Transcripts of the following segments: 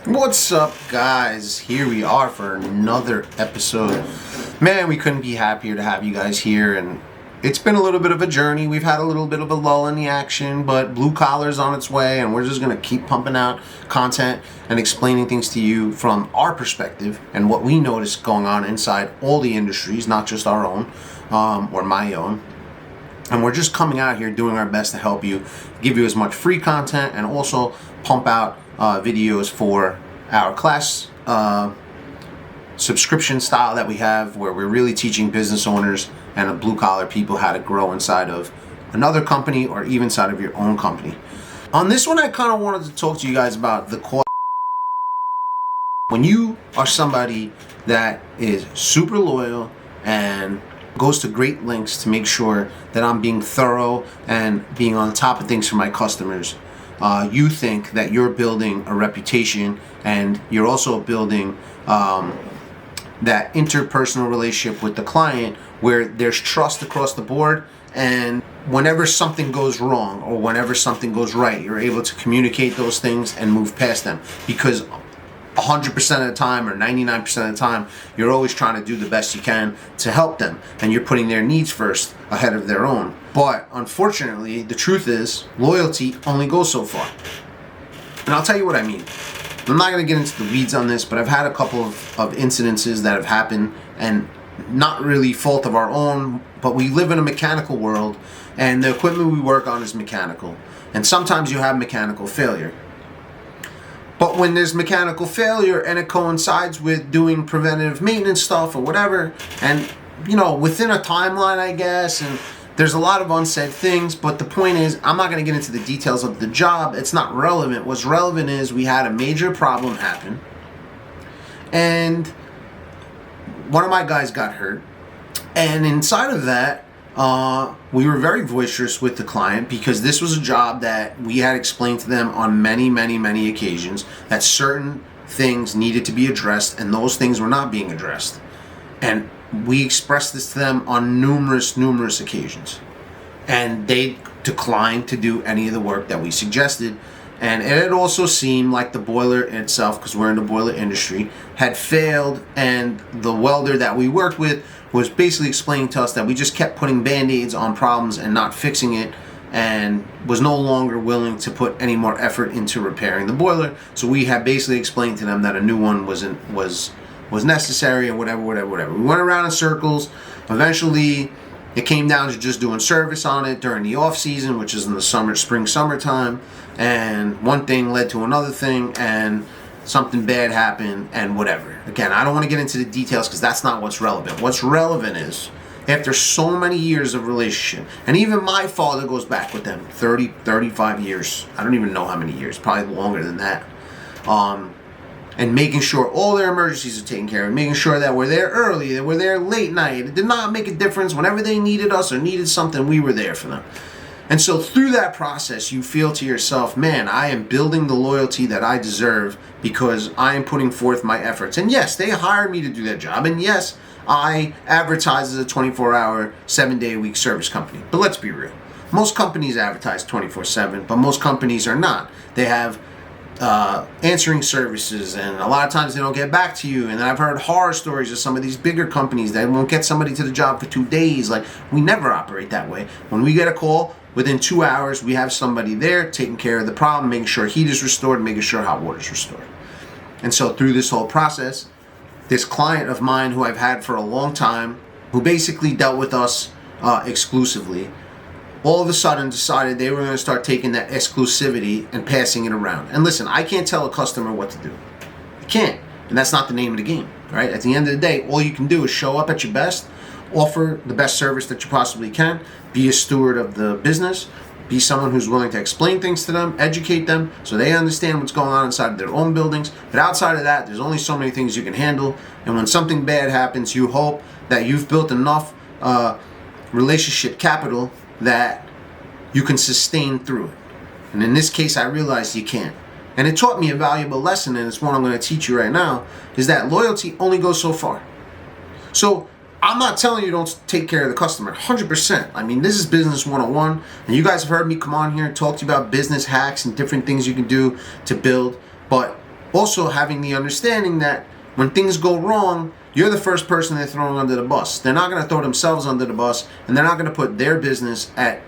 What's up, guys? Here we are for another episode. Man, we couldn't be happier to have you guys here, and it's been a little bit of a journey. We've had a little bit of a lull in the action, but blue collar's on its way, and we're just going to keep pumping out content and explaining things to you from our perspective and what we notice going on inside all the industries, not just our own or my own. And we're just coming out here doing our best to help you, give you as much free content, and also pump out videos for our class subscription style that we have, where we're really teaching business owners and blue collar people how to grow inside of another company or even inside of your own company. On this one, I kind of wanted to talk to you guys about the cost. When you are somebody that is super loyal and goes to great lengths to make sure that I'm being thorough and being on top of things for my customers, you think that you're building a reputation, and you're also building that interpersonal relationship with the client where there's trust across the board, and whenever something goes wrong or whenever something goes right, you're able to communicate those things and move past them, because 100% of the time or 99% of the time, you're always trying to do the best you can to help them, and you're putting their needs first ahead of their own. But unfortunately, the truth is, loyalty only goes so far. And I'll tell you what I mean. I'm not going to get into the weeds on this, but I've had a couple of incidences that have happened, and not really fault of our own, but we live in a mechanical world, and the equipment we work on is mechanical. And sometimes you have mechanical failure. But when there's mechanical failure and it coincides with doing preventative maintenance stuff or whatever, and within a timeline, I guess, and there's a lot of unsaid things, but the point is, I'm not going to get into the details of the job. It's not relevant. What's relevant is we had a major problem happen, and one of my guys got hurt, and inside of that, we were very boisterous with the client, because this was a job that we had explained to them on many occasions that certain things needed to be addressed, and those things were not being addressed. And we expressed this to them on numerous occasions, and they declined to do any of the work that we suggested. And it had also seemed like the boiler itself, because we're in the boiler industry, had failed, and the welder that we worked with was basically explaining to us that we just kept putting band-aids on problems and not fixing it, and was no longer willing to put any more effort into repairing the boiler. So we had basically explained to them that a new one was necessary, and whatever. We went around in circles. Eventually, it came down to just doing service on it during the off season, which is in the summertime. And one thing led to another thing, and something bad happened, and whatever. Again, I don't want to get into the details, because that's not what's relevant. What's relevant is, after so many years of relationship, and even my father goes back with them 30, 35 years. I don't even know how many years, probably longer than that. And making sure all their emergencies are taken care of, making sure that we're there early, that we're there late night. It did not make a difference. Whenever they needed us or needed something, we were there for them. And so through that process, you feel to yourself, man, I am building the loyalty that I deserve, because I am putting forth my efforts. And yes, they hired me to do that job. And yes, I advertise as a 24-hour, 7-day-a-week service company. But let's be real. Most companies advertise 24/7, but most companies are not. They have answering services, and a lot of times they don't get back to you. And I've heard horror stories of some of these bigger companies that won't get somebody to the job for 2 days. Like, we never operate that way. When we get a call, within 2 hours, we have somebody there taking care of the problem, making sure heat is restored, making sure hot water is restored. And so through this whole process, this client of mine who I've had for a long time, who basically dealt with us exclusively, all of a sudden decided they were going to start taking that exclusivity and passing it around. And listen, I can't tell a customer what to do. I can't. And that's not the name of the game, right? At the end of the day, all you can do is show up at your best, offer the best service that you possibly can, be a steward of the business, be someone who's willing to explain things to them, educate them so they understand what's going on inside of their own buildings. But outside of that, there's only so many things you can handle. And when something bad happens, you hope that you've built enough relationship capital that you can sustain through it. And in this case, I realized you can't. And it taught me a valuable lesson, and it's one I'm going to teach you right now, is that loyalty only goes so far. So I'm not telling you don't take care of the customer, 100%. I mean, this is business 101, and you guys have heard me come on here and talk to you about business hacks and different things you can do to build. But also having the understanding that when things go wrong, you're the first person they're throwing under the bus. They're not going to throw themselves under the bus, and they're not going to put their business at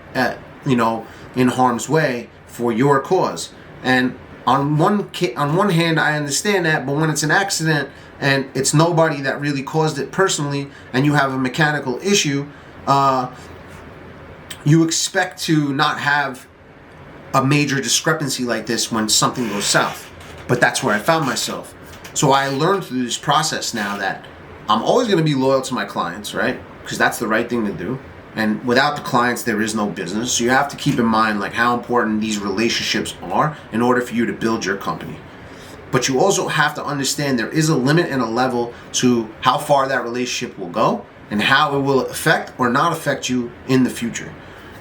in harm's way for your cause. And on one hand, I understand that, but when it's an accident and it's nobody that really caused it personally, and you have a mechanical issue, you expect to not have a major discrepancy like this when something goes south. But that's where I found myself. So I learned through this process now that I'm always going to be loyal to my clients, right? Because that's the right thing to do. And without the clients, there is no business. So you have to keep in mind like how important these relationships are in order for you to build your company. But you also have to understand there is a limit and a level to how far that relationship will go and how it will affect or not affect you in the future.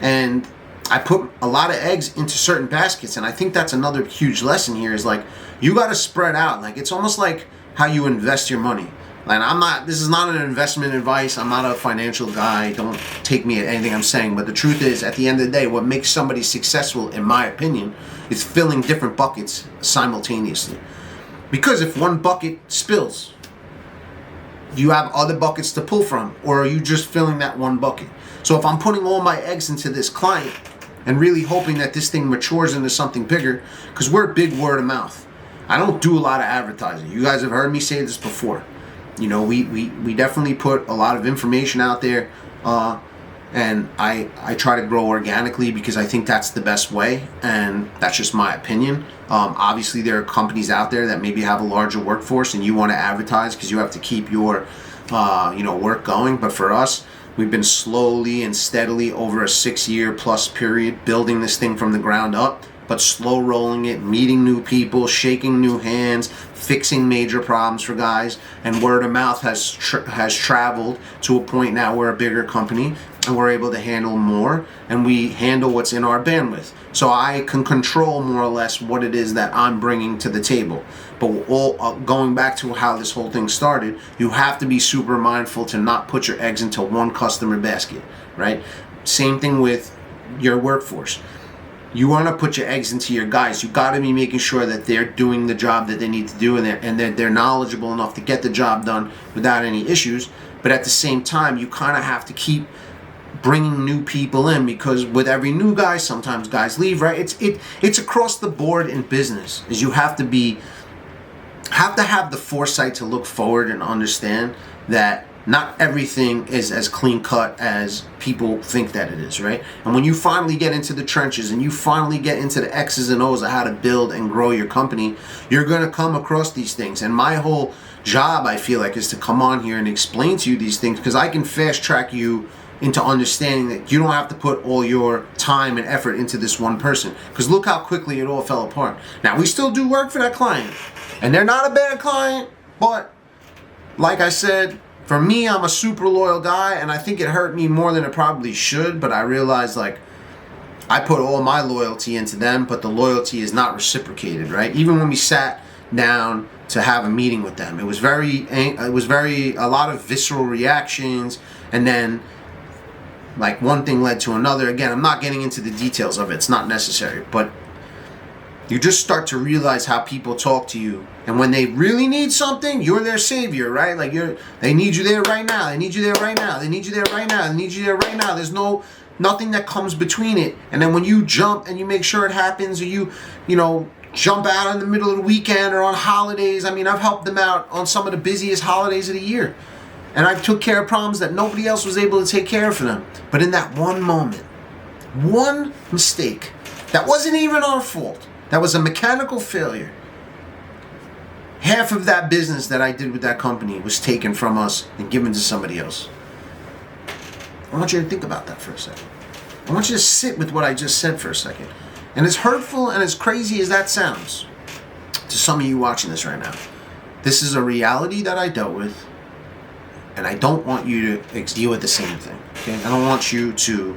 And I put a lot of eggs into certain baskets, and I think that's another huge lesson here is like you got to spread out. Like it's almost like how you invest your money. And this is not an investment advice. I'm not a financial guy. Don't take me at anything I'm saying. But the truth is, at the end of the day, what makes somebody successful, in my opinion, is filling different buckets simultaneously. Because if one bucket spills, you have other buckets to pull from, or are you just filling that one bucket? So if I'm putting all my eggs into this client and really hoping that this thing matures into something bigger, because we're big word of mouth. I don't do a lot of advertising. You guys have heard me say this before. You know, we definitely put a lot of information out there, and I try to grow organically because I think that's the best way, and that's just my opinion. Obviously, there are companies out there that maybe have a larger workforce, and you want to advertise because you have to keep your work going. But for us, we've been slowly and steadily over a 6-year plus period building this thing from the ground up, but slow rolling it, meeting new people, shaking new hands, fixing major problems for guys, and word of mouth has traveled to a point now we're a bigger company and we're able to handle more, and we handle what's in our bandwidth. So I can control more or less what it is that I'm bringing to the table. But going back to how this whole thing started, you have to be super mindful to not put your eggs into one customer basket, right? Same thing with your workforce. You want to put your eggs into your guys. You got to be making sure that they're doing the job that they need to do, and that they're knowledgeable enough to get the job done without any issues. But at the same time, you kind of have to keep bringing new people in, because with every new guy, sometimes guys leave, right? It's across the board in business. Is you have to have the foresight to look forward and understand that not everything is as clean cut as people think that it is, right? And when you finally get into the trenches and you finally get into the X's and O's of how to build and grow your company, you're going to come across these things. And my whole job, I feel like, is to come on here and explain to you these things, because I can fast track you into understanding that you don't have to put all your time and effort into this one person. Because look how quickly it all fell apart. Now, we still do work for that client, and they're not a bad client, but like I said, for me, I'm a super loyal guy, and I think it hurt me more than it probably should, but I realized, like, I put all my loyalty into them, but the loyalty is not reciprocated, right? Even when we sat down to have a meeting with them, it was a lot of visceral reactions, and then, like, one thing led to another. Again, I'm not getting into the details of it. It's not necessary, but you just start to realize how people talk to you. And when they really need something, you're their savior, right? Like, they need you there right now. They need you there right now. They need you there right now. They need you there right now. There's nothing that comes between it. And then when you jump and you make sure it happens, or you jump out in the middle of the weekend or on holidays. I mean, I've helped them out on some of the busiest holidays of the year. And I took care of problems that nobody else was able to take care of for them. But in that one moment, one mistake, that wasn't even our fault. That was a mechanical failure. Half of that business that I did with that company was taken from us and given to somebody else. I want you to think about that for a second. I want you to sit with what I just said for a second. And as hurtful and as crazy as that sounds to some of you watching this right now, this is a reality that I dealt with, and I don't want you to deal with the same thing. Okay? I don't want you to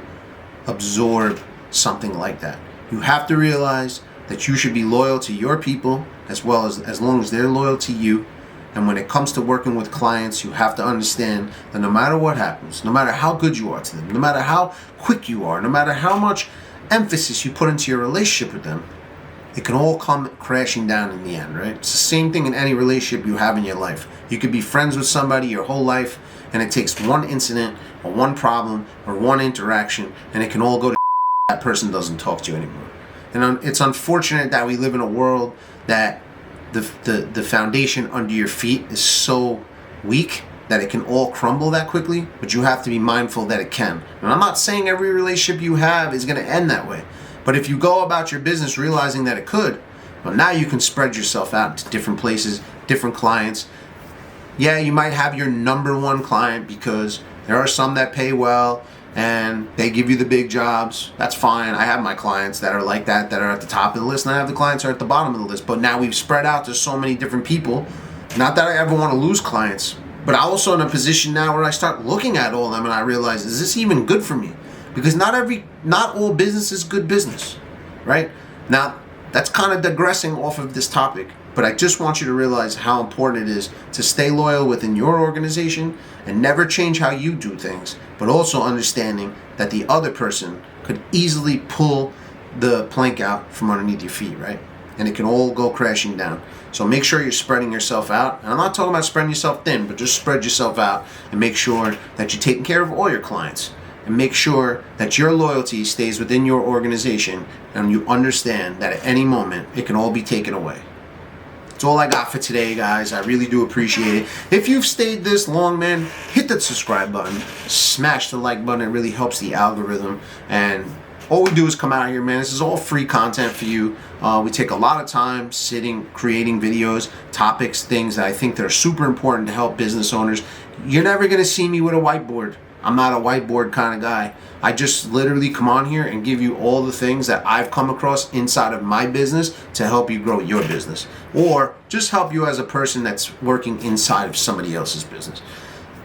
absorb something like that. You have to realize that you should be loyal to your people as well as long as they're loyal to you. And when it comes to working with clients, you have to understand that no matter what happens, no matter how good you are to them, no matter how quick you are, no matter how much emphasis you put into your relationship with them, it can all come crashing down in the end, right? It's the same thing in any relationship you have in your life. You could be friends with somebody your whole life, and it takes one incident or one problem or one interaction, and it can all go to that person doesn't talk to you anymore. And it's unfortunate that we live in a world that the foundation under your feet is so weak that it can all crumble that quickly, but you have to be mindful that it can. And I'm not saying every relationship you have is going to end that way, but if you go about your business realizing that it could, well, now you can spread yourself out to different places, different clients. Yeah, you might have your number one client because there are some that pay well and they give you the big jobs. That's fine. I have my clients that are like that are at the top of the list, and I have the clients that are at the bottom of the list. But now we've spread out to so many different people. Not that I ever want to lose clients, but I'm also in a position now where I start looking at all of them and I realize, is this even good for me? Because not all business is good business, right? Now, that's kind of digressing off of this topic, but I just want you to realize how important it is to stay loyal within your organization and never change how you do things, but also understanding that the other person could easily pull the plank out from underneath your feet, right? And it can all go crashing down. So make sure you're spreading yourself out. And I'm not talking about spreading yourself thin, but just spread yourself out and make sure that you're taking care of all your clients. And make sure that your loyalty stays within your organization and you understand that at any moment it can all be taken away. That's all I got for today, guys. I really do appreciate it. If you've stayed this long, man, hit that subscribe button. Smash the like button. It really helps the algorithm. And all we do is come out here, man. This is all free content for you. We take a lot of time sitting, creating videos, topics, things that I think that are super important to help business owners. You're never going to see me with a whiteboard. I'm not a whiteboard kind of guy. I just literally come on here and give you all the things that I've come across inside of my business to help you grow your business, or just help you as a person that's working inside of somebody else's business.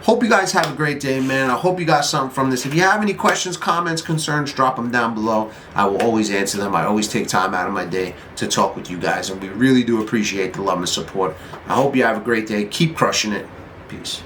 Hope you guys have a great day, man. I hope you got something from this. If you have any questions, comments, concerns, drop them down below. I will always answer them. I always take time out of my day to talk with you guys, and we really do appreciate the love and support. I hope you have a great day. Keep crushing it. Peace.